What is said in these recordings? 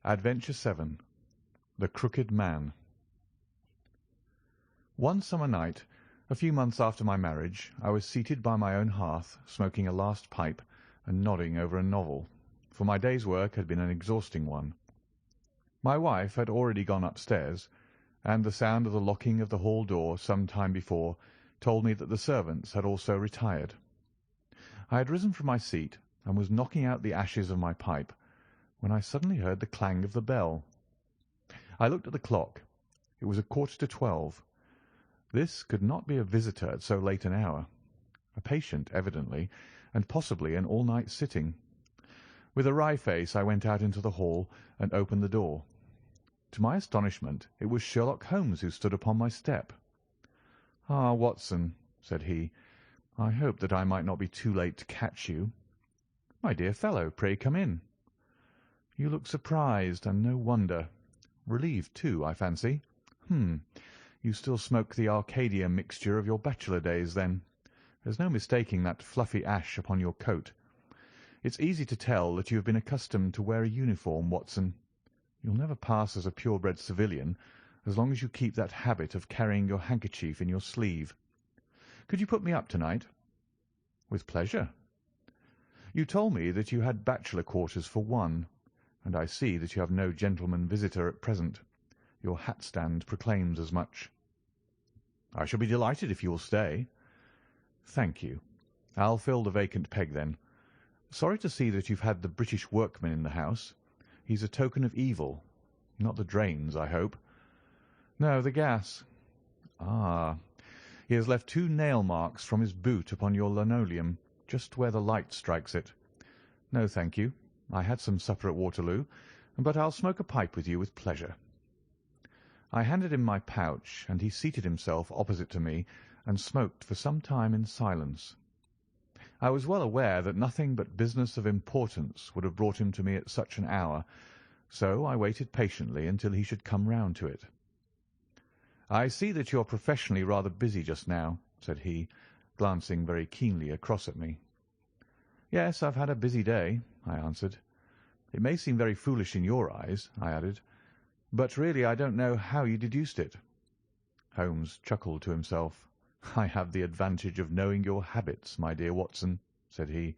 Adventure 7. The Crooked Man. One summer night, a few months after my marriage, I was seated by my own hearth, smoking a last pipe and nodding over a novel, for my day's work had been an exhausting one. My wife had already gone upstairs, and the sound of the locking of the hall door some time before told me that the servants had also retired. I had risen from my seat and was knocking out the ashes of my pipe, when I suddenly heard the clang of the bell. I looked at the clock. It was 12:15. This could not be a visitor at so late an hour. A patient, evidently, and possibly an all-night sitting. With a wry face I went out into the hall and opened the door. To my astonishment, it was Sherlock Holmes who stood upon my step. "Ah, Watson," said he, "I hoped that I might not be too late to catch you." "My dear fellow, pray come in." "You look surprised, and no wonder. Relieved, too, I fancy. You still smoke the Arcadia mixture of your bachelor days, then. There's no mistaking that fluffy ash upon your coat. It's easy to tell that you have been accustomed to wear a uniform, Watson. You'll never pass as a purebred civilian as long as you keep that habit of carrying your handkerchief in your sleeve. Could you put me up tonight?" "With pleasure." "You told me that you had bachelor quarters for one, and I see that you have no gentleman visitor at present. Your hat-stand proclaims as much." "I shall be delighted if you will stay." "Thank you. I'll fill the vacant peg, then. Sorry to see that you've had the British workman in the house. He's a token of evil. Not the drains, I hope?" "No, the gas." "Ah, he has left 2 nail marks from his boot upon your linoleum, just where the light strikes it. No, thank you. I had some supper at Waterloo, but I'll smoke a pipe with you with pleasure." I handed him my pouch, and he seated himself opposite to me and smoked for some time in silence. I was well aware that nothing but business of importance would have brought him to me at such an hour, so I waited patiently until he should come round to it. "I see that you are professionally rather busy just now," said he, glancing very keenly across at me. "Yes, I've had a busy day," I answered. "It may seem very foolish in your eyes," I added, "but really I don't know how you deduced it." Holmes chuckled to himself. "I have the advantage of knowing your habits, my dear Watson," said he.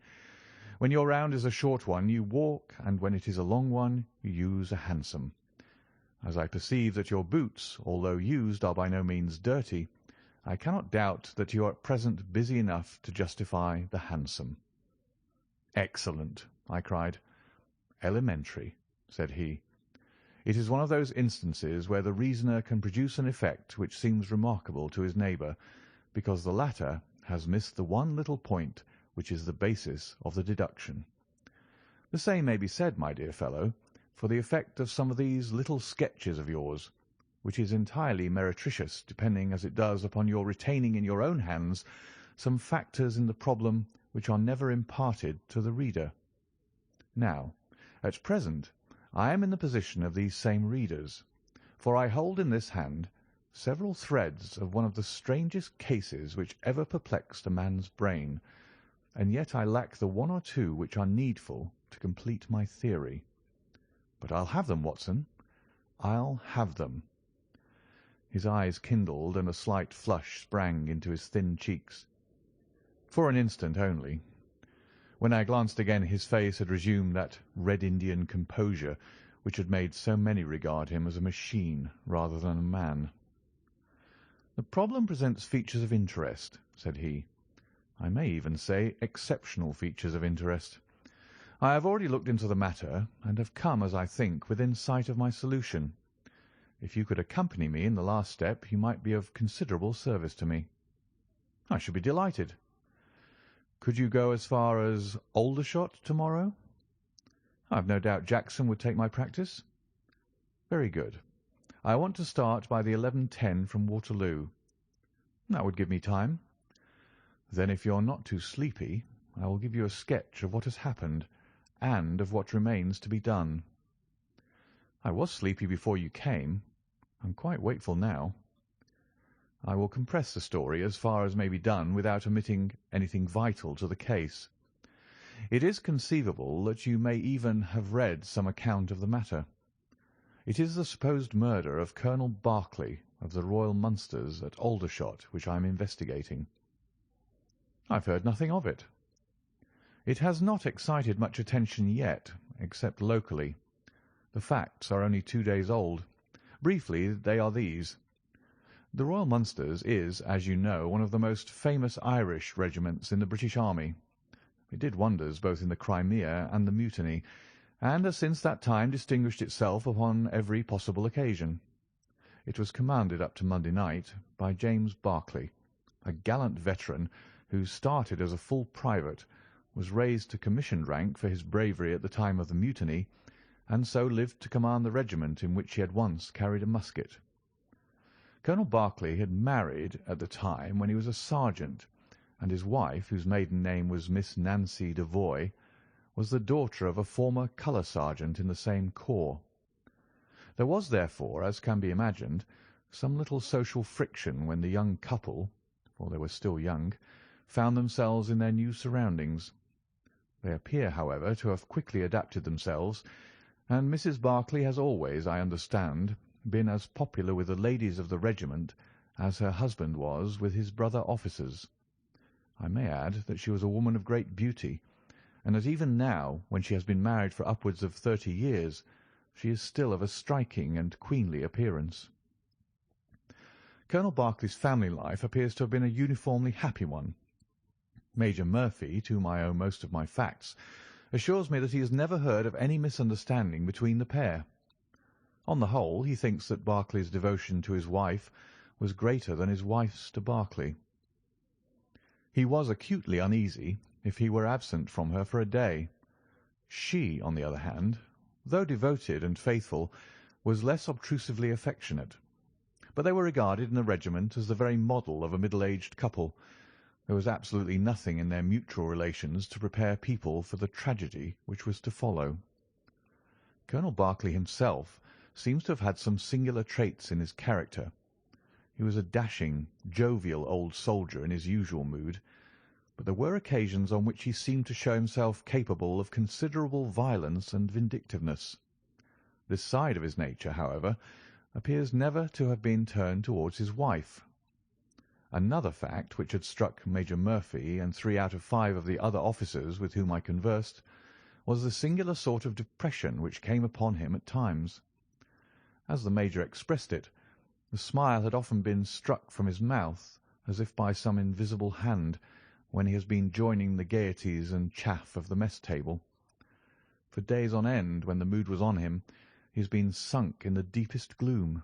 "When your round is a short one you walk, and when it is a long one you use a hansom. As I perceive that your boots, although used, are by no means dirty, I cannot doubt that you are at present busy enough to justify the hansom." "Excellent!" I cried. "Elementary," said he. "It is one of those instances where the reasoner can produce an effect which seems remarkable to his neighbour, because the latter has missed the one little point which is the basis of the deduction. The same may be said, my dear fellow, for the effect of some of these little sketches of yours, which is entirely meretricious, depending as it does upon your retaining in your own hands some factors in the problem which are never imparted to the reader. Now, at present, I am in the position of these same readers, for I hold in this hand several threads of one of the strangest cases which ever perplexed a man's brain, and yet I lack the one or two which are needful to complete my theory. But I'll have them, Watson. I'll have them." His eyes kindled, and a slight flush sprang into his thin cheeks. For an instant only. When I glanced again his face had resumed that Red Indian composure which had made so many regard him as a machine rather than a man. "The problem presents features of interest," said he. "I may even say exceptional features of interest. I have already looked into the matter, and have come, as I think, within sight of my solution. If you could accompany me in the last step, you might be of considerable service to me." "I should be delighted." "Could you go as far as Aldershot to-morrow?" "I have no doubt Jackson would take my practice." "Very good. I want to start by the 11:10 from Waterloo." "That would give me time." "Then, if you are not too sleepy, I will give you a sketch of what has happened and of what remains to be done." "I was sleepy before you came. I'm quite wakeful now." "I will compress the story as far as may be done without omitting anything vital to the case. It is conceivable that you may even have read some account of the matter. It is the supposed murder of Colonel Berkeley of the Royal Munsters at Aldershot which I am investigating." "I've heard nothing of it." "It has not excited much attention yet, except locally. The facts are only 2 days old. Briefly, they are these. The Royal Munsters is, as you know, one of the most famous Irish regiments in the British Army. It did wonders both in the Crimea and the Mutiny, and has since that time distinguished itself upon every possible occasion. It was commanded up to Monday night by James Berkeley, a gallant veteran who started as a full private, was raised to commissioned rank for his bravery at the time of the Mutiny, and so lived to command the regiment in which he had once carried a musket. Colonel Berkeley had married at the time when he was a sergeant, and his wife, whose maiden name was Miss Nancy Devoy, was the daughter of a former colour sergeant in the same corps. There was, therefore, as can be imagined, some little social friction when the young couple, for they were still young, found themselves in their new surroundings. They appear, however, to have quickly adapted themselves, and Mrs. Berkeley has always, I understand, been as popular with the ladies of the regiment as her husband was with his brother officers. I may add that she was a woman of great beauty, and that even now, when she has been married for upwards of 30 years, she is still of a striking and queenly appearance. Colonel Berkeley's family life appears to have been a uniformly happy one. Major Murphy, to whom I owe most of my facts, assures me that he has never heard of any misunderstanding between the pair. On the whole, he thinks that Berkeley's devotion to his wife was greater than his wife's to Berkeley. He was acutely uneasy if he were absent from her for a day. She, on the other hand, though devoted and faithful, was less obtrusively affectionate. But they were regarded in the regiment as the very model of a middle-aged couple. There was absolutely nothing in their mutual relations to prepare people for the tragedy which was to follow. Colonel Berkeley himself seems to have had some singular traits in his character. He was a dashing, jovial old soldier in his usual mood, but there were occasions on which he seemed to show himself capable of considerable violence and vindictiveness. This side of his nature, however, appears never to have been turned towards his wife. Another fact which had struck Major Murphy and 3 out of 5 of the other officers with whom I conversed was the singular sort of depression which came upon him at times. As the Major expressed it, the smile had often been struck from his mouth as if by some invisible hand when he has been joining the gaieties and chaff of the mess table. For days on end, when the mood was on him, he has been sunk in the deepest gloom.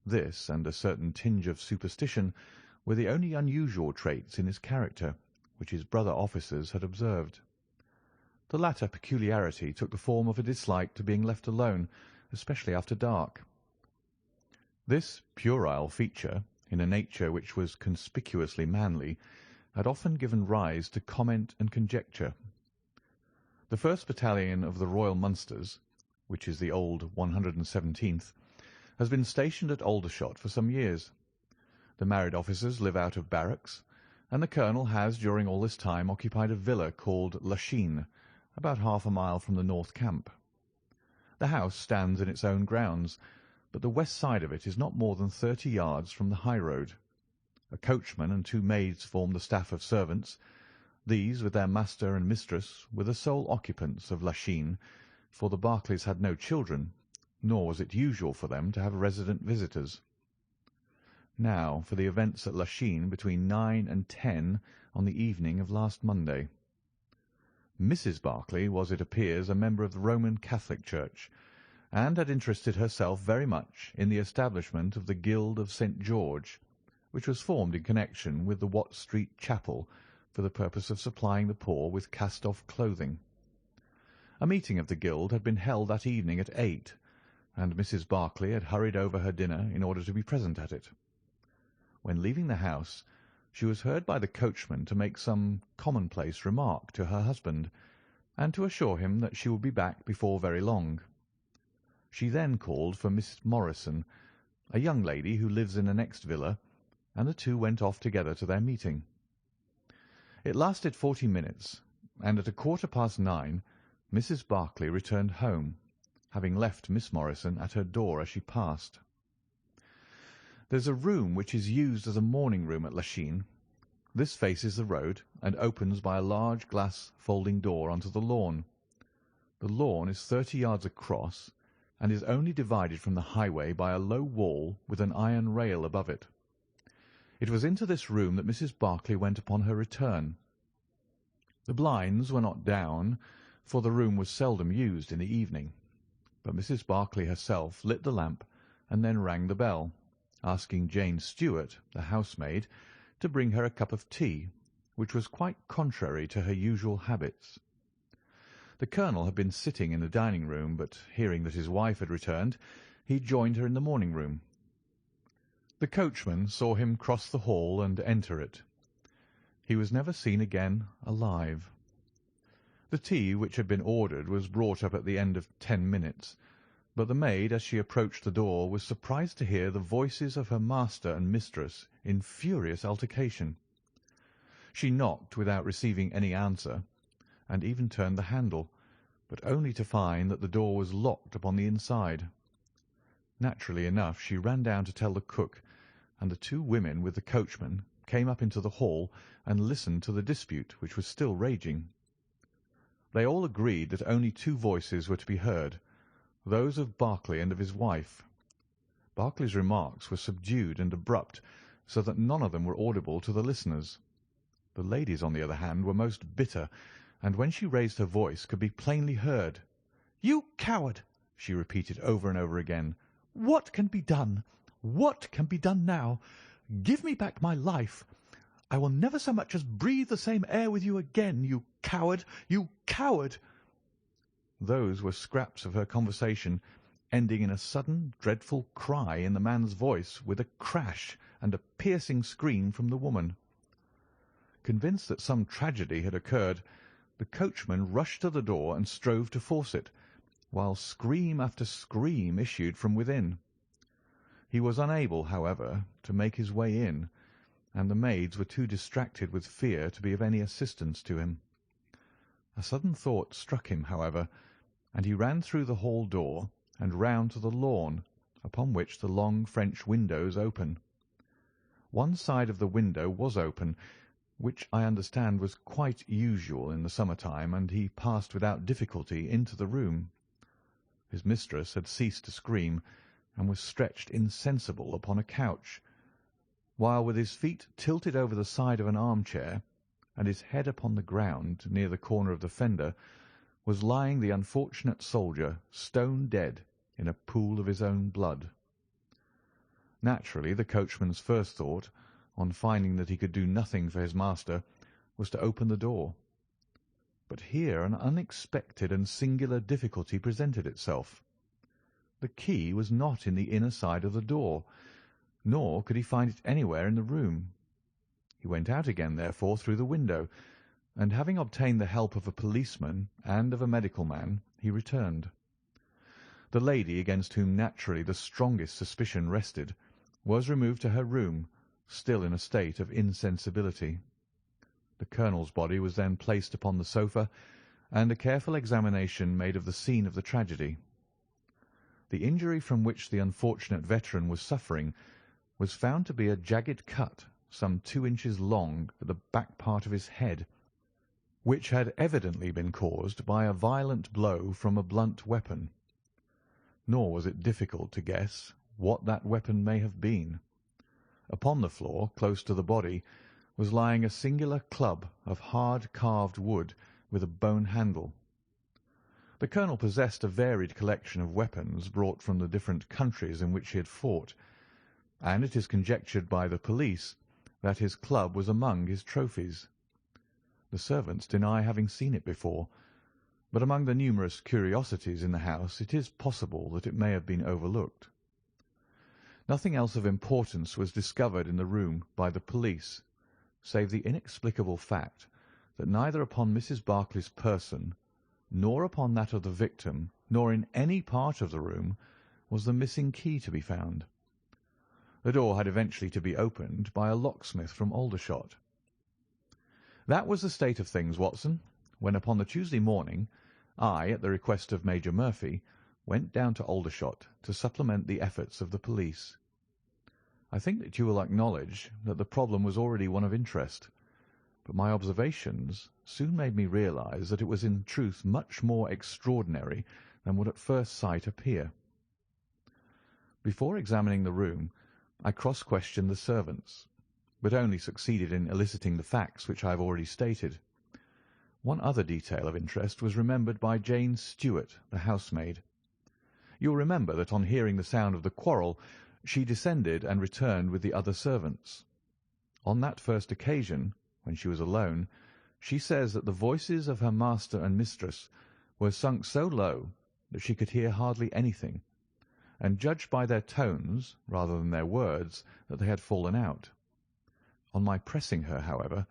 This, and a certain tinge of superstition, were the only unusual traits in his character which his brother officers had observed. The latter peculiarity took the form of a dislike to being left alone, especially after dark. This puerile feature, in a nature which was conspicuously manly, had often given rise to comment and conjecture. The 1st Battalion of the Royal Munsters, which is the old 117th, has been stationed at Aldershot for some years. The married officers live out of barracks, and the colonel has during all this time occupied a villa called Lachine, about half a mile from the North Camp. The house stands in its own grounds, but the west side of it is not more than 30 yards from the high road. A coachman and 2 maids form the staff of servants. These, with their master and mistress, were the sole occupants of Lachine, for the Berkeleys had no children, nor was it usual for them to have resident visitors. Now for the events at Lachine between 9 and 10 on the evening of last Monday. Mrs. Berkeley was, it appears, a member of the Roman Catholic Church, and had interested herself very much in the establishment of the Guild of St. George, which was formed in connection with the Watt Street Chapel for the purpose of supplying the poor with cast-off clothing. A meeting of the Guild had been held that evening at 8, and Mrs. Berkeley had hurried over her dinner in order to be present at it. When leaving the house, she was heard by the coachman to make some commonplace remark to her husband, and to assure him that she would be back before very long. She then called for Miss Morrison, a young lady who lives in the next villa, and the two went off together to their meeting. It lasted 40 minutes, and at 9:15 Mrs. Berkeley returned home, having left Miss Morrison at her door as she passed. There's a room which is used as a morning room at Lachine. This faces the road and opens by a large glass folding door onto the lawn. The lawn is 30 yards across and is only divided from the highway by a low wall with an iron rail above it. It was into this room that Mrs. Barclay went upon her return. The blinds were not down, for the room was seldom used in the evening, but Mrs. Barclay herself lit the lamp and then rang the bell, asking Jane Stewart, the housemaid, to bring her a cup of tea, which was quite contrary to her usual habits. The colonel had been sitting in the dining-room, but hearing that his wife had returned, he joined her in the morning-room. The coachman saw him cross the hall and enter it. He was never seen again alive. The tea which had been ordered was brought up at the end of 10 minutes, but the maid, as she approached the door, was surprised to hear the voices of her master and mistress in furious altercation. She knocked without receiving any answer, and even turned the handle, but only to find that the door was locked upon the inside. Naturally enough, she ran down to tell the cook, and the two women with the coachman came up into the hall and listened to the dispute, which was still raging. They all agreed that only two voices were to be heard, those of Barclay and of his wife. Barclay's remarks were subdued and abrupt, so that none of them were audible to the listeners. The ladies, on the other hand, were most bitter, and when she raised her voice could be plainly heard. "You coward!" she repeated over and over again. "What can be done? What can be done now? Give me back my life. I will never so much as breathe the same air with you again, you coward, you coward!" Those were scraps of her conversation, ending in a sudden, dreadful cry in the man's voice, with a crash and a piercing scream from the woman. Convinced that some tragedy had occurred, the coachman rushed to the door and strove to force it, while scream after scream issued from within. He was unable, however, to make his way in, and the maids were too distracted with fear to be of any assistance to him. A sudden thought struck him, however, and he ran through the hall door and round to the lawn, upon which the long French windows open. One side of the window was open, which I understand was quite usual in the summer-time, and he passed without difficulty into the room. His mistress had ceased to scream, and was stretched insensible upon a couch, while with his feet tilted over the side of an armchair, and his head upon the ground near the corner of the fender, was lying the unfortunate soldier, stone dead, in a pool of his own blood. Naturally, the coachman's first thought, on finding that he could do nothing for his master, was to open the door. But here an unexpected and singular difficulty presented itself. The key was not in the inner side of the door, nor could he find it anywhere in the room. He went out again, therefore, through the window, and having obtained the help of a policeman and of a medical man, he returned. The lady, against whom naturally the strongest suspicion rested, was removed to her room, still in a state of insensibility. The colonel's body was then placed upon the sofa, and a careful examination made of the scene of the tragedy. The injury from which the unfortunate veteran was suffering was found to be a jagged cut some 2 inches long at the back part of his head, which had evidently been caused by a violent blow from a blunt weapon. Nor was it difficult to guess what that weapon may have been. Upon the floor, close to the body, was lying a singular club of hard carved wood with a bone handle. The colonel possessed a varied collection of weapons brought from the different countries in which he had fought, and it is conjectured by the police that his club was among his trophies. The servants deny having seen it before, but among the numerous curiosities in the house it is possible that it may have been overlooked. Nothing else of importance was discovered in the room by the police, save the inexplicable fact that neither upon Mrs. Barclay's person, nor upon that of the victim, nor in any part of the room, was the missing key to be found. The door had eventually to be opened by a locksmith from Aldershot. That was the state of things, Watson, when upon the Tuesday morning I, at the request of Major Murphy, went down to Aldershot to supplement the efforts of the police. I think that you will acknowledge that the problem was already one of interest, but my observations soon made me realize that it was in truth much more extraordinary than would at first sight appear. Before examining the room, I cross-questioned the servants, but only succeeded in eliciting the facts which I have already stated. One other detail of interest was remembered by Jane Stewart, the housemaid. You will remember that on hearing the sound of the quarrel, she descended and returned with the other servants. On that first occasion, when she was alone, she says that the voices of her master and mistress were sunk so low that she could hear hardly anything, and judged by their tones rather than their words that they had fallen out. On my pressing her, however,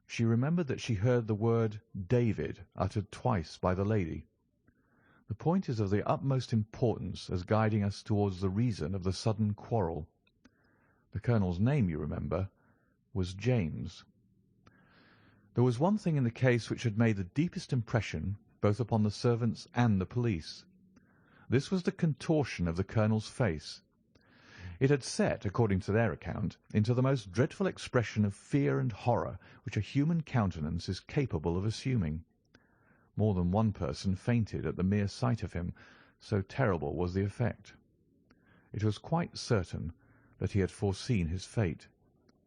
she remembered that she heard the word David uttered twice by the lady. The point is of the utmost importance as guiding us towards the reason of the sudden quarrel. The colonel's name, you remember, was James. There was one thing in the case which had made the deepest impression both upon the servants and the police. This was the contortion of the colonel's face. It had set, according to their account, into the most dreadful expression of fear and horror which a human countenance is capable of assuming. More than one person fainted at the mere sight of him, so terrible was the effect. It was quite certain that he had foreseen his fate,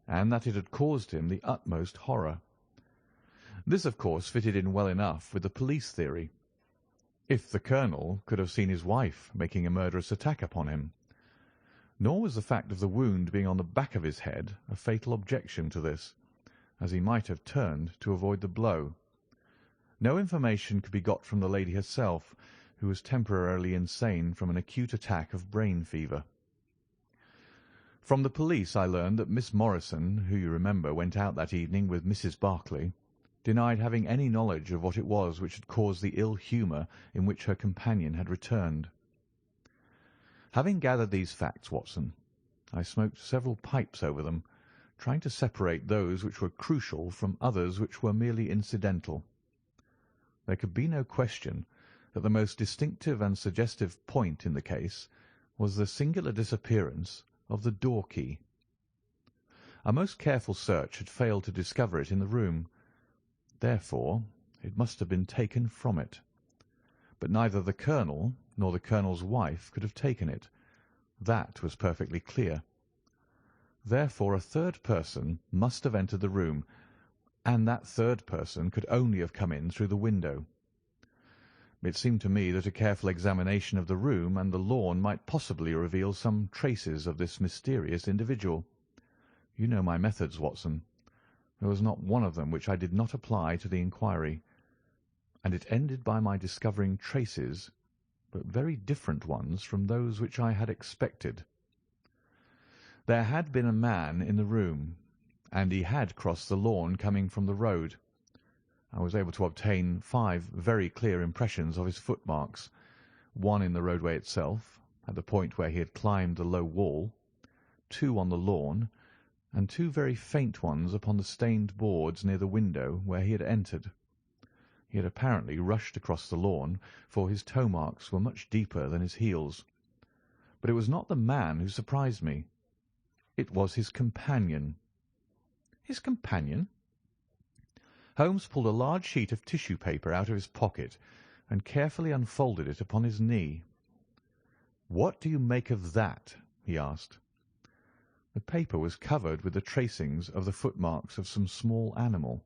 and that it had caused him the utmost horror. This, of course, fitted in well enough with the police theory. If the colonel could have seen his wife making a murderous attack upon him. Nor was the fact of the wound being on the back of his head a fatal objection to this, as he might have turned to avoid the blow. No information could be got from the lady herself, who was temporarily insane from an acute attack of brain fever. From the police I learned that Miss Morrison, who you remember went out that evening with Mrs. Barclay, denied having any knowledge of what it was which had caused the ill humour in which her companion had returned. Having gathered these facts, Watson, I smoked several pipes over them, trying to separate those which were crucial from others which were merely incidental. There could be no question that the most distinctive and suggestive point in the case was the singular disappearance of the door-key. A most careful search had failed to discover it in the room. Therefore, it must have been taken from it. But neither the colonel nor the colonel's wife could have taken it. That was perfectly clear. Therefore, a third person must have entered the room, and that third person could only have come in through the window. It seemed to me that a careful examination of the room and the lawn might possibly reveal some traces of this mysterious individual. You know my methods, Watson. There was not one of them which I did not apply to the inquiry, and it ended by my discovering traces, but very different ones from those which I had expected. There had been a man in the room, and he had crossed the lawn coming from the road. I was able to obtain 5 very clear impressions of his footmarks, one in the roadway itself, at the point where he had climbed the low wall, 2 on the lawn, and 2 very faint ones upon the stained boards near the window where he had entered. He had apparently rushed across the lawn, for his toe marks were much deeper than his heels. But it was not the man who surprised me. It was his companion. His companion? Holmes pulled a large sheet of tissue paper out of his pocket and carefully unfolded it upon his knee. "What do you make of that?" he asked. The paper was covered with the tracings of the footmarks of some small animal.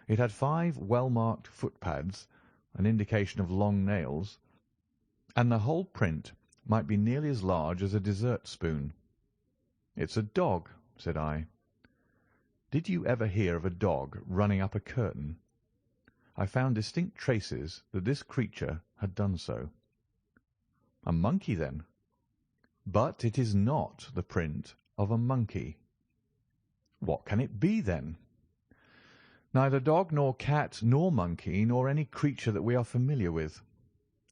It had 5 well-marked footpads, an indication of long nails, and the whole print might be nearly as large as a dessert spoon. "It's a dog," said I. "Did you ever hear of a dog running up a curtain?" I found distinct traces that this creature had done so. "A monkey, then?" "But it is not the print of a monkey." "What can it be, then?" "Neither dog nor cat nor monkey nor any creature that we are familiar with.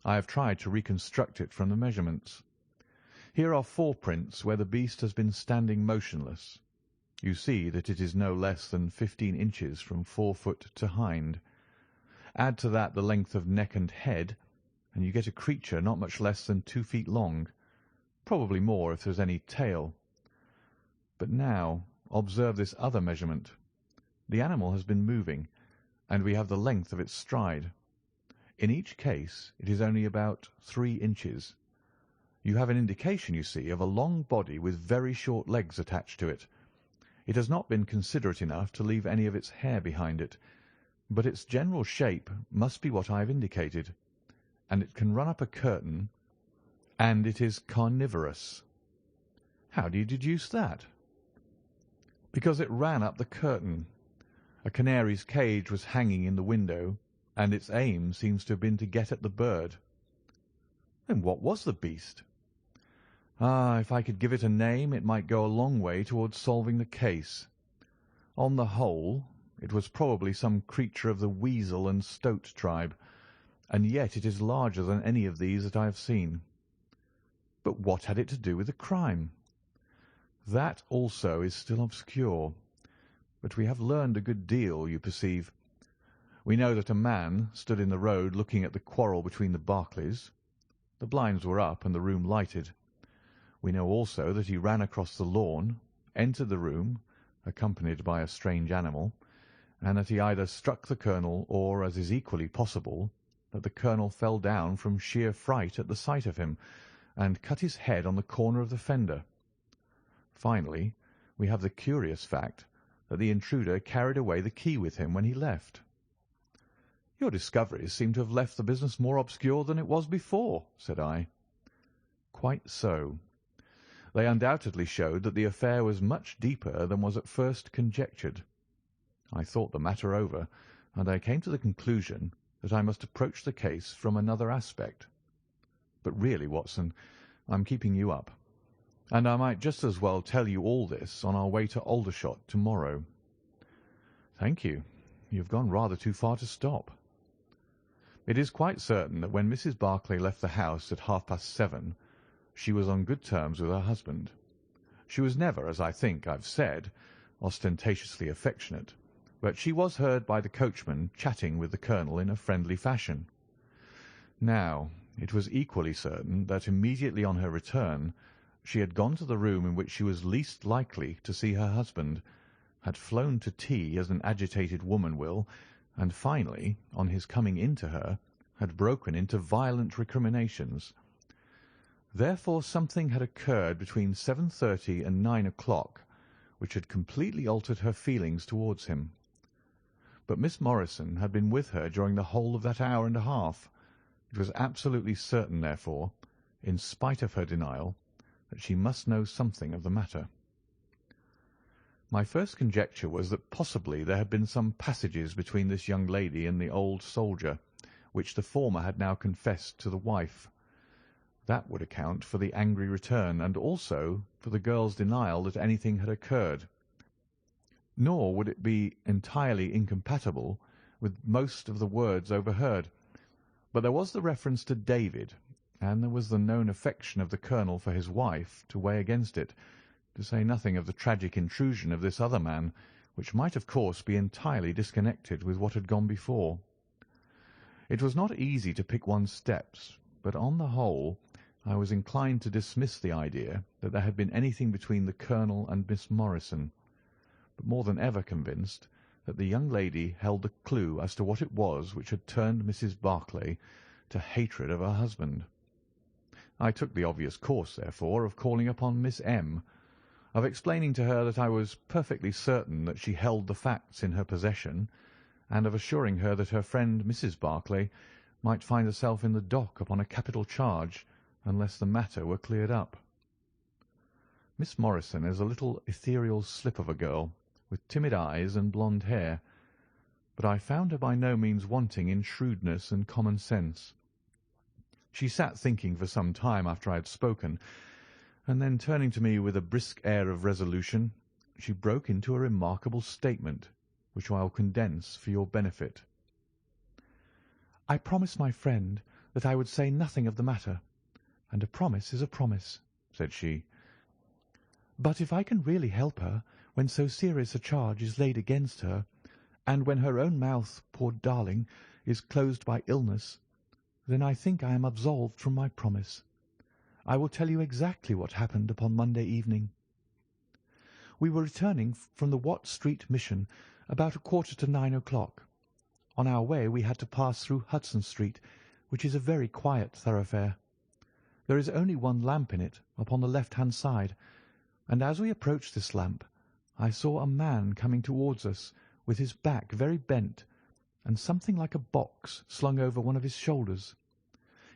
I have tried to reconstruct it from the measurements. Here are 4 prints where the beast has been standing motionless. You see that it is no less than 15 inches from forefoot to hind. Add to that the length of neck and head, and you get a creature not much less than 2 feet long, probably more if there's any tail. But now observe this other measurement. The animal has been moving, and we have the length of its stride. In each case it is only about 3 inches. You have an indication, you see, of a long body with very short legs attached to it. It has not been considerate enough to leave any of its hair behind it, but its general shape must be what I have indicated, and it can run up a curtain, and it is carnivorous. How do you deduce that? Because it ran up the curtain. A canary's cage was hanging in the window, and its aim seems to have been to get at the bird. Then what was the beast? If I could give it a name, it might go a long way towards solving the case. On the whole, it was probably some creature of the weasel and stoat tribe, and yet it is larger than any of these that I have seen. But what had it to do with the crime? That also is still obscure, but we have learned a good deal, you perceive. We know that a man stood in the road looking at the quarrel between the Barclays. The blinds were up and the room lighted. We know also that he ran across the lawn, entered the room, accompanied by a strange animal, and that he either struck the colonel or, as is equally possible, that the colonel fell down from sheer fright at the sight of him and cut his head on the corner of the fender. Finally, we have the curious fact that the intruder carried away the key with him when he left. Your discoveries seem to have left the business more obscure than it was before, said I. Quite so. They undoubtedly showed that the affair was much deeper than was at first conjectured. I thought the matter over, and I came to the conclusion that I must approach the case from another aspect. But really, Watson, I'm keeping you up, and I might just as well tell you all this on our way to Aldershot tomorrow. Thank you. You've gone rather too far to stop. It is quite certain that when Mrs. Barclay left the house at 7:30, she was on good terms with her husband. She was never, as I think I've said, ostentatiously affectionate, but she was heard by the coachman chatting with the colonel in a friendly fashion. Now, it was equally certain that immediately on her return she had gone to the room in which she was least likely to see her husband, had flown to tea as an agitated woman will, and finally, on his coming in to her, had broken into violent recriminations. Therefore something had occurred between 7:30 and 9 o'clock which had completely altered her feelings towards him. But Miss Morrison had been with her during the whole of that hour and a half. It was absolutely certain, therefore, in spite of her denial, that she must know something of the matter. My first conjecture was that possibly there had been some passages between this young lady and the old soldier, which the former had now confessed to the wife. That would account for the angry return, and also for the girl's denial that anything had occurred. Nor would it be entirely incompatible with most of the words overheard. But there was the reference to David, and there was the known affection of the colonel for his wife to weigh against it, to say nothing of the tragic intrusion of this other man, which might of course be entirely disconnected with what had gone before. It was not easy to pick one's steps, but on the whole I was inclined to dismiss the idea that there had been anything between the colonel and Miss Morrison, but more than ever convinced that the young lady held the clue as to what it was which had turned Mrs. Barclay to hatred of her husband. I took the obvious course, therefore, of calling upon Miss M., of explaining to her that I was perfectly certain that she held the facts in her possession, and of assuring her that her friend Mrs. Barclay might find herself in the dock upon a capital charge unless the matter were cleared up. Miss Morrison is a little ethereal slip of a girl, with timid eyes and blonde hair, but I found her by no means wanting in shrewdness and common sense. She sat thinking for some time after I had spoken, and then turning to me with a brisk air of resolution, she broke into a remarkable statement, which I will condense for your benefit. I promised my friend that I would say nothing of the matter, and a promise is a promise, said she. But if I can really help her when so serious a charge is laid against her, and when her own mouth, poor darling, is closed by illness, "Then I think I am absolved from my promise. I will tell you exactly what happened upon Monday evening. We were returning from the Watt Street Mission about 8:45. On our way we had to pass through Hudson Street, which is a very quiet thoroughfare. There is only one lamp in it, upon the left-hand side, and as we approached this lamp I saw a man coming towards us with his back very bent and something like a box slung over one of his shoulders.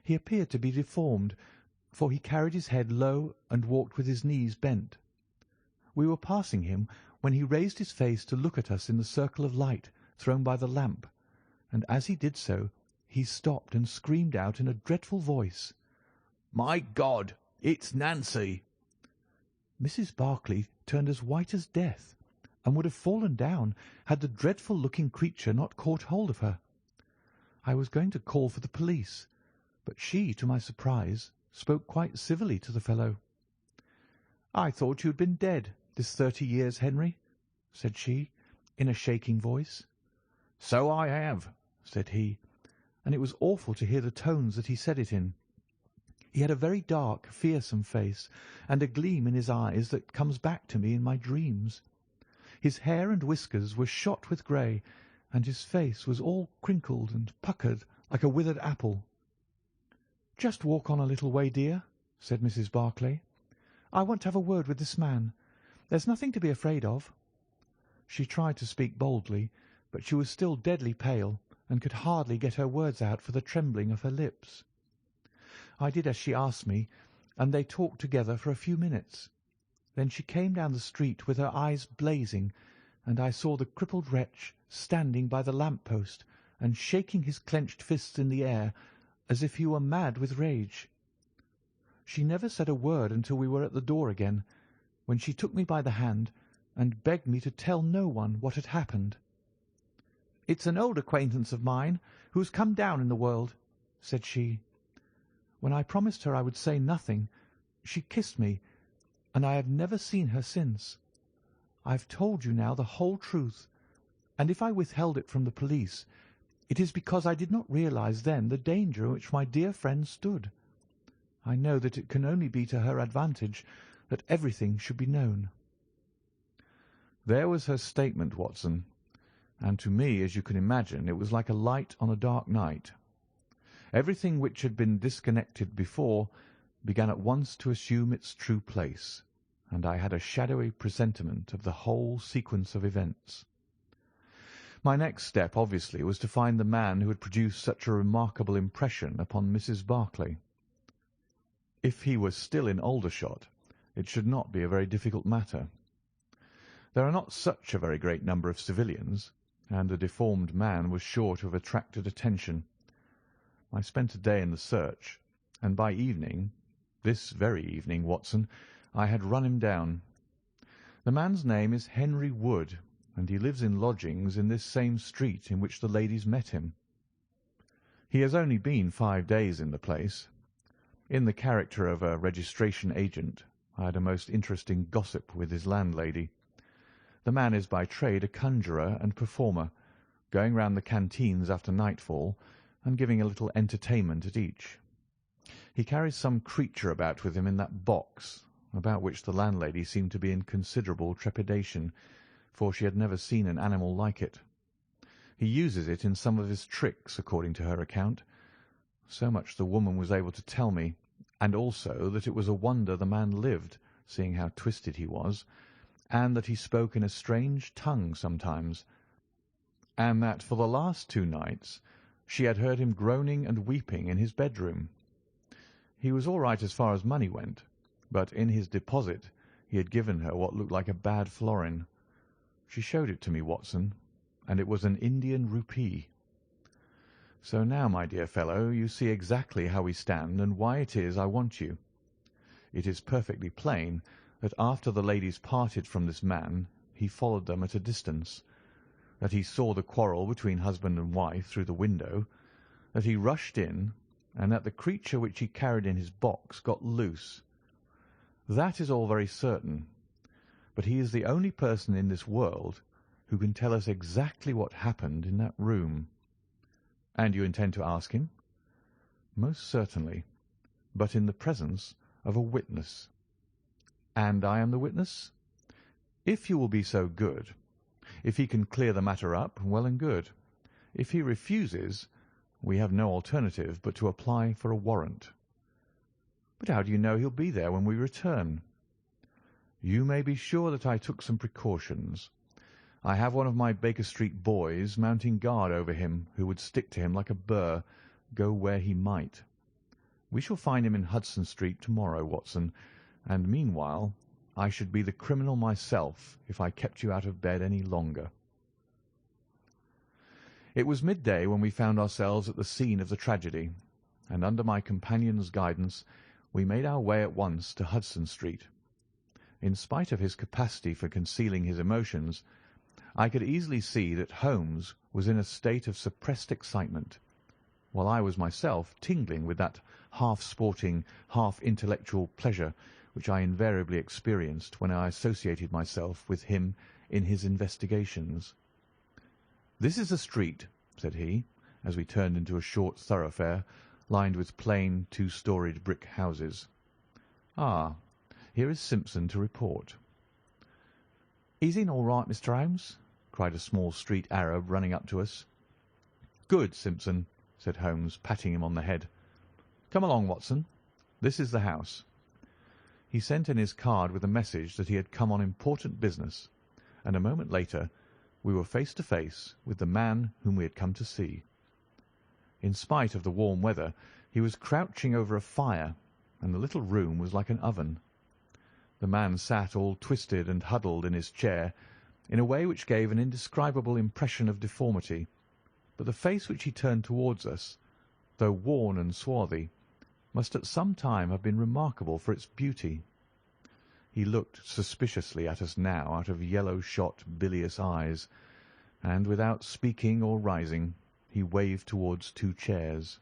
He appeared to be deformed, for he carried his head low and walked with his knees bent. We were passing him when he raised his face to look at us in the circle of light thrown by the lamp, and as he did so he stopped and screamed out in a dreadful voice, "My God, it's Nancy!" Mrs. Barclay turned as white as death, and would have fallen down had the dreadful-looking creature not caught hold of her. I was going to call for the police, but she, to my surprise, spoke quite civilly to the fellow. "I thought you had been dead this 30 years, Henry," said she, in a shaking voice. "So I have," said he, and it was awful to hear the tones that he said it in. He had a very dark, fearsome face, and a gleam in his eyes that comes back to me in my dreams. His hair and whiskers were shot with grey, and his face was all crinkled and puckered like a withered apple. "Just walk on a little way, dear," said Mrs. Barclay. "I want to have a word with this man. There's nothing to be afraid of." She tried to speak boldly, but she was still deadly pale, and could hardly get her words out for the trembling of her lips. I did as she asked me, and they talked together for a few minutes. Then she came down the street with her eyes blazing, and I saw the crippled wretch standing by the lamp-post and shaking his clenched fists in the air as if he were mad with rage. She never said a word until we were at the door again, when she took me by the hand and begged me to tell no one what had happened. "It's an old acquaintance of mine who has come down in the world," said she. When I promised her I would say nothing, she kissed me, and I have never seen her since. I have told you now the whole truth, and if I withheld it from the police, it is because I did not realize then the danger in which my dear friend stood. I know that it can only be to her advantage that everything should be known." There was her statement, Watson, and to me, as you can imagine, it was like a light on a dark night. Everything which had been disconnected before began at once to assume its true place, and I had a shadowy presentiment of the whole sequence of events. My next step, obviously, was to find the man who had produced such a remarkable impression upon Mrs. Barclay. If he was still in Aldershot, it should not be a very difficult matter. There are not such a very great number of civilians, and the deformed man was sure to have attracted attention. I spent a day in the search, and by evening, this very evening, Watson, I had run him down. The man's name is Henry Wood, and he lives in lodgings in this same street in which the ladies met him. He has only been 5 days in the place. In the character of a registration agent, I had a most interesting gossip with his landlady. The man is by trade a conjurer and performer, going round the canteens after nightfall and giving a little entertainment at each. He carries some creature about with him in that box, about which the landlady seemed to be in considerable trepidation, for she had never seen an animal like it. He uses it in some of his tricks, according to her account. So much the woman was able to tell me, and also that it was a wonder the man lived, seeing how twisted he was, and that he spoke in a strange tongue sometimes, and that for the last 2 nights she had heard him groaning and weeping in his bedroom. He was all right as far as money went, but in his deposit he had given her what looked like a bad florin. She showed it to me, Watson, and it was an Indian rupee. So now, my dear fellow, you see exactly how we stand and why it is I want you. It is perfectly plain that after the ladies parted from this man he followed them at a distance, that he saw the quarrel between husband and wife through the window, that he rushed in, and that the creature which he carried in his box got loose. That is all very certain, but he is the only person in this world who can tell us exactly what happened in that room." "And you intend to ask him?" Most certainly, but in the presence of a witness. And I am the witness? If you will be so good. If he can clear the matter up, well and good. If he refuses, we have no alternative but to apply for a warrant. But how do you know he'll be there when we return? You may be sure that I took some precautions. I have one of my Baker Street boys mounting guard over him, who would stick to him like a burr, go where he might. We shall find him in Hudson Street tomorrow, Watson, and meanwhile I should be the criminal myself if I kept you out of bed any longer. It was midday when we found ourselves at the scene of the tragedy, and under my companion's guidance we made our way at once to Hudson Street. In spite of his capacity for concealing his emotions, I could easily see that Holmes was in a state of suppressed excitement, while I was myself tingling with that half-sporting, half-intellectual pleasure which I invariably experienced when I associated myself with him in his investigations. "This is the street," said he, as we turned into a short thoroughfare lined with plain two-storied brick houses. "Ah, here is Simpson to report." "He's in all right, Mr. Holmes," cried a small street Arab running up to us. "Good, Simpson," said Holmes, patting him on the head. "Come along, Watson. This is the house." He sent in his card with a message that he had come on important business, and a moment later we were face to face with the man whom we had come to see. In spite of the warm weather, he was crouching over a fire, and the little room was like an oven. The man sat all twisted and huddled in his chair, in a way which gave an indescribable impression of deformity, but the face which he turned towards us, though worn and swarthy, must at some time have been remarkable for its beauty. He looked suspiciously at us now out of yellow-shot, bilious eyes, and without speaking or rising, he waved towards two chairs.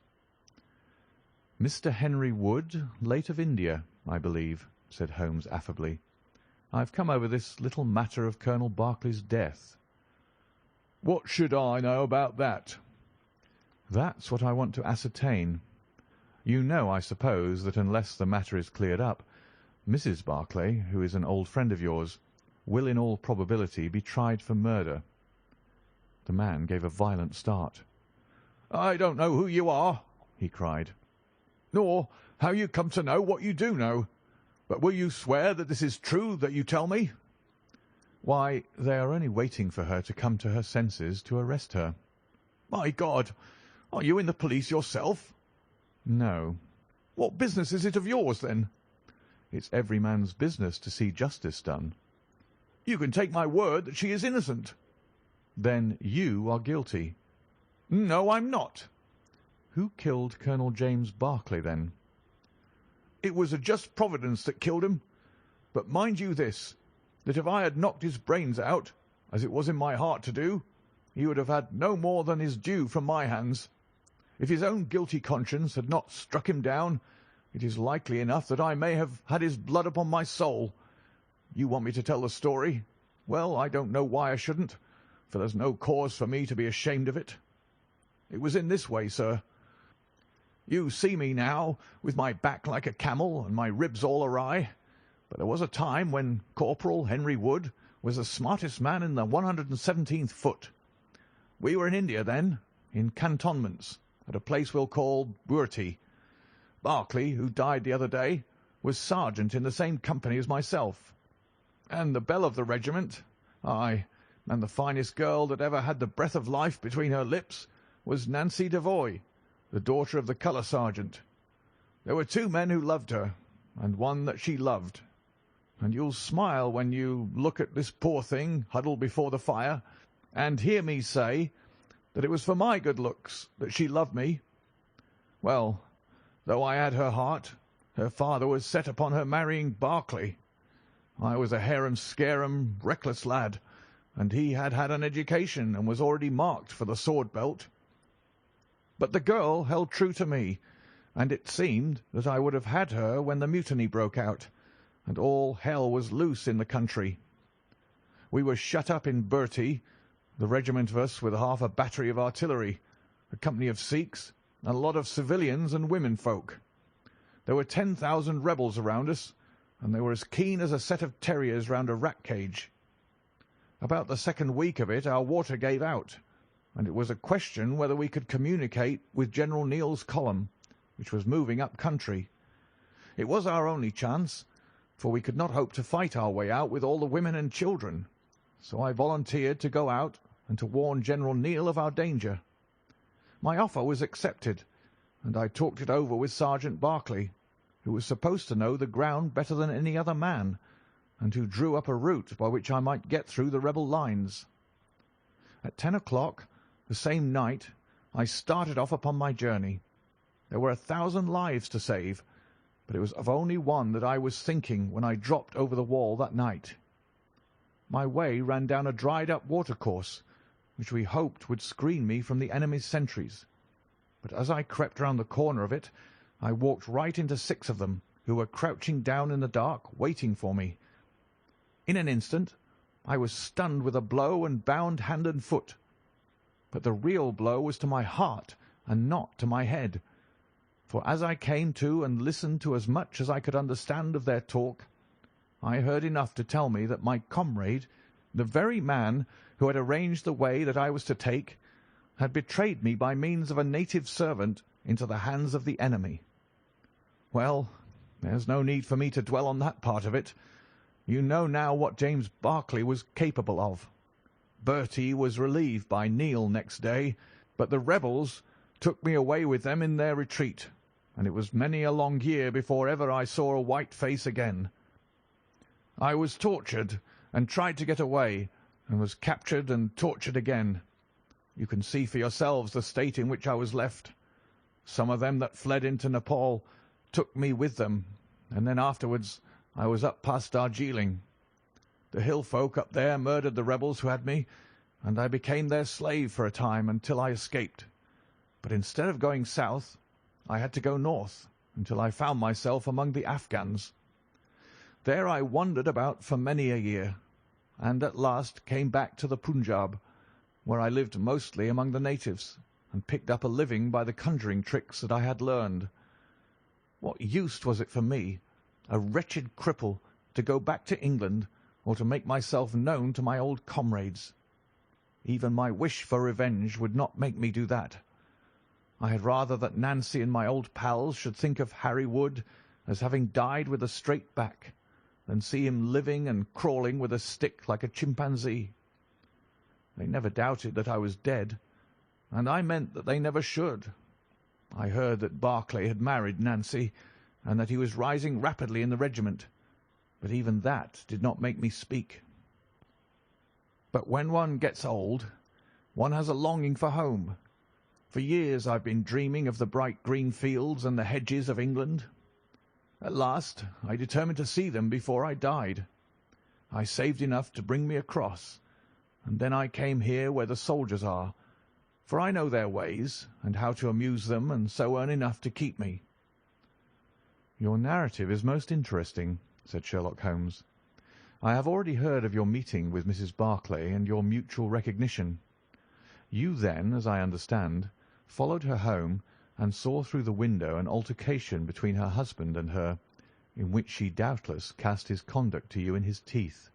"Mr. Henry Wood, late of India, I believe," said Holmes affably. "I have come over this little matter of Colonel Berkeley's death." "What should I know about that?" "That's what I want to ascertain. You know, I suppose, that unless the matter is cleared up, Mrs. Berkeley, who is an old friend of yours, will in all probability be tried for murder." The man gave a violent start. "I don't know who you are," he cried, "nor how you come to know what you do know. But will you swear that this is true that you tell me?" "Why, they are only waiting for her to come to her senses to arrest her." "My God! Are you in the police yourself?" "No." "What business is it of yours, then?" "It's every man's business to see justice done." "You can take my word that she is innocent." "Then you are guilty." "No, I'm not." "Who killed Colonel James Berkeley, then?" "It was a just Providence that killed him. But mind you this, that if I had knocked his brains out, as it was in my heart to do, he would have had no more than his due from my hands. If his own guilty conscience had not struck him down, it is likely enough that I may have had his blood upon my soul. You want me to tell the story? Well, I don't know why I shouldn't, for there's no cause for me to be ashamed of it. It was in this way, sir. You see me now, with my back like a camel and my ribs all awry, but there was a time when Corporal Henry Wood was the smartest man in the 117th foot. We were in India then, in cantonments, at a place we'll call Burti. Berkeley, who died the other day, was sergeant in the same company as myself. And the belle of the regiment, aye, and the finest girl that ever had the breath of life between her lips, was Nancy Devoy, the daughter of the colour sergeant. There were two men who loved her, and one that she loved. And you'll smile when you look at this poor thing huddled before the fire, and hear me say that it was for my good looks that she loved me. Well, though I had her heart, her father was set upon her marrying Berkeley. I was a harum-scarum, reckless lad, and he had had an education and was already marked for the sword belt. But the girl held true to me, and it seemed that I would have had her when the mutiny broke out, and all hell was loose in the country. We were shut up in Burti, the regiment of us with half a battery of artillery, a company of Sikhs, and a lot of civilians and women folk. There were 10,000 rebels around us, and they were as keen as a set of terriers round a rat cage. About the second week of it our water gave out, and it was a question whether we could communicate with General Neal's column, which was moving up country. It was our only chance, for we could not hope to fight our way out with all the women and children, so I volunteered to go out and to warn General Neal of our danger. My offer was accepted, and I talked it over with Sergeant Barclay, who was supposed to know the ground better than any other man, and who drew up a route by which I might get through the rebel lines. At 10 o'clock the same night I started off upon my journey. There were 1,000 lives to save, but it was of only one that I was thinking when I dropped over the wall that night. My way ran down a dried-up watercourse, which we hoped would screen me from the enemy's sentries. But as I crept round the corner of it, I walked right into 6 of them, who were crouching down in the dark, waiting for me. In an instant I was stunned with a blow and bound hand and foot. But the real blow was to my heart and not to my head, for as I came to and listened to as much as I could understand of their talk, I heard enough to tell me that my comrade, the very man who had arranged the way that I was to take, had betrayed me by means of a native servant into the hands of the enemy. Well, there's no need for me to dwell on that part of it. You know now what James Barclay was capable of. Bertie was relieved by Neal next day, but the rebels took me away with them in their retreat, and it was many a long year before ever I saw a white face again. I was tortured and tried to get away, and was captured and tortured again. You can see for yourselves the state in which I was left. Some of them that fled into Nepal took me with them, and then afterwards I was up past Darjeeling. The hill folk up there murdered the rebels who had me, and I became their slave for a time until I escaped. But instead of going south, I had to go north until I found myself among the Afghans. There I wandered about for many a year, and at last came back to the Punjab, where I lived mostly among the natives, and picked up a living by the conjuring tricks that I had learned. What use was it for me, a wretched cripple, to go back to England, or to make myself known to my old comrades? Even my wish for revenge would not make me do that. I had rather that Nancy and my old pals should think of Harry Wood as having died with a straight back, than see him living and crawling with a stick like a chimpanzee. They never doubted that I was dead, and I meant that they never should. I heard that Barclay had married Nancy, and that he was rising rapidly in the regiment, but even that did not make me speak. But when one gets old, one has a longing for home. For years I've been dreaming of the bright green fields and the hedges of England. At last I determined to see them before I died. I saved enough to bring me across, and then I came here where the soldiers are, for I know their ways, and how to amuse them, and so earn enough to keep me. "Your narrative is most interesting," said Sherlock Holmes. "I have already heard of your meeting with Mrs. Barclay and your mutual recognition. You then, as I understand, followed her home and saw through the window an altercation between her husband and her, in which she doubtless cast his conduct to you in his teeth.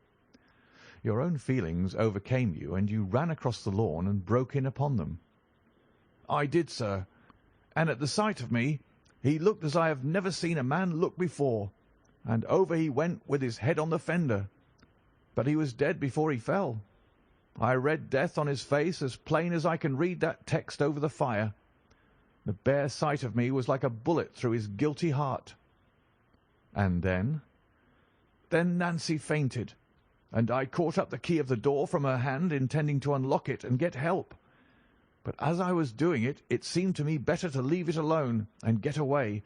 Your own feelings overcame you, and you ran across the lawn and broke in upon them." "I did, sir, and at the sight of me he looked as I have never seen a man look before, and over he went with his head on the fender. But he was dead before he fell. I read death on his face as plain as I can read that text over the fire. The bare sight of me was like a bullet through his guilty heart." "And then?" "Then Nancy fainted, and I caught up the key of the door from her hand, intending to unlock it and get help. But as I was doing it, it seemed to me better to leave it alone and get away,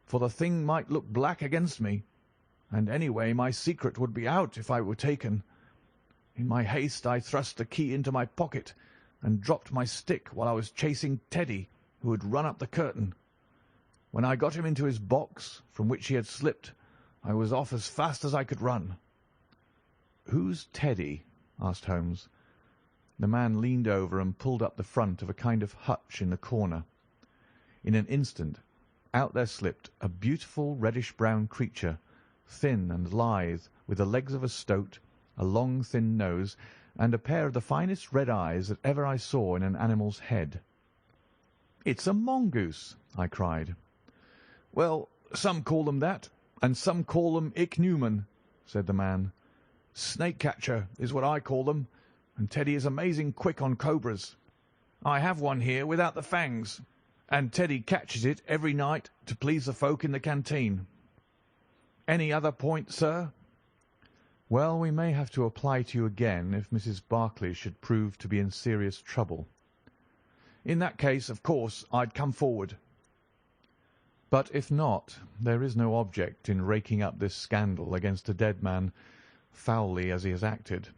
for the thing might look black against me, and anyway my secret would be out if I were taken. In my haste I thrust the key into my pocket and dropped my stick while I was chasing Teddy, who had run up the curtain. When I got him into his box, from which he had slipped, I was off as fast as I could run." "Who's Teddy?" asked Holmes. The man leaned over and pulled up the front of a kind of hutch in the corner. In an instant, out there slipped a beautiful reddish-brown creature, thin and lithe, with the legs of a stoat, a long thin nose, and a pair of the finest red eyes that ever I saw in an animal's head. "It's a mongoose!" I cried. "Well, some call them that, and some call them ichneumon," said the man. "Snake-catcher is what I call them, and Teddy is amazing quick on cobras. I have one here without the fangs, and Teddy catches it every night to please the folk in the canteen. Any other point, sir?" "Well, we may have to apply to you again if Mrs. Barclay should prove to be in serious trouble." "In that case, of course, I'd come forward." "But if not, there is no object in raking up this scandal against a dead man, foully as he has acted.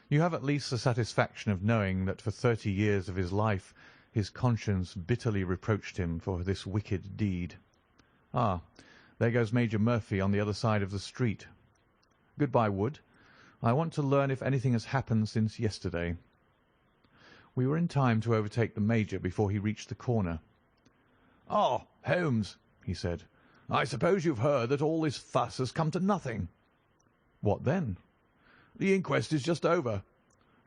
You have at least the satisfaction of knowing that for 30 years of his life his conscience bitterly reproached him for this wicked deed. Ah, there goes Major Murphy on the other side of the street. Good-bye, Wood. I want to learn if anything has happened since yesterday." We were in time to overtake the Major before he reached the corner. "Ah, Holmes," he said, "I suppose you've heard that all this fuss has come to nothing." "What then?" "The inquest is just over.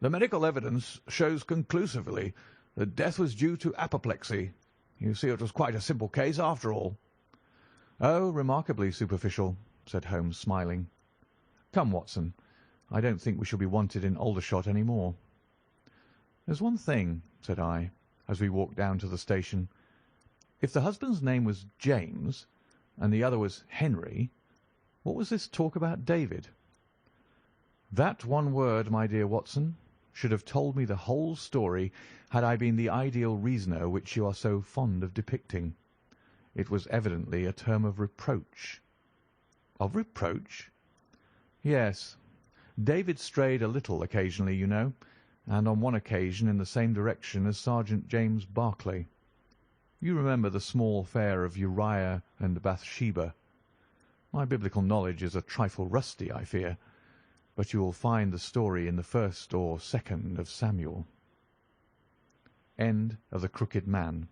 The medical evidence shows conclusively that death was due to apoplexy. You see, it was quite a simple case after all." "Oh, remarkably superficial," said Holmes, smiling. "Come, Watson, I don't think we shall be wanted in Aldershot any more." "There's one thing," said I, as we walked down to the station. "If the husband's name was James and the other was Henry, what was this talk about David?" "That one word, my dear Watson, should have told me the whole story had I been the ideal reasoner which you are so fond of depicting. It was evidently a term of reproach." "Of reproach?" "Yes. David strayed a little occasionally, you know, and on one occasion in the same direction as Sergeant James Barclay. You remember the small affair of Uriah and Bathsheba. My biblical knowledge is a trifle rusty, I fear, but you will find the story in the 1st or 2nd of Samuel. End of The Crooked Man.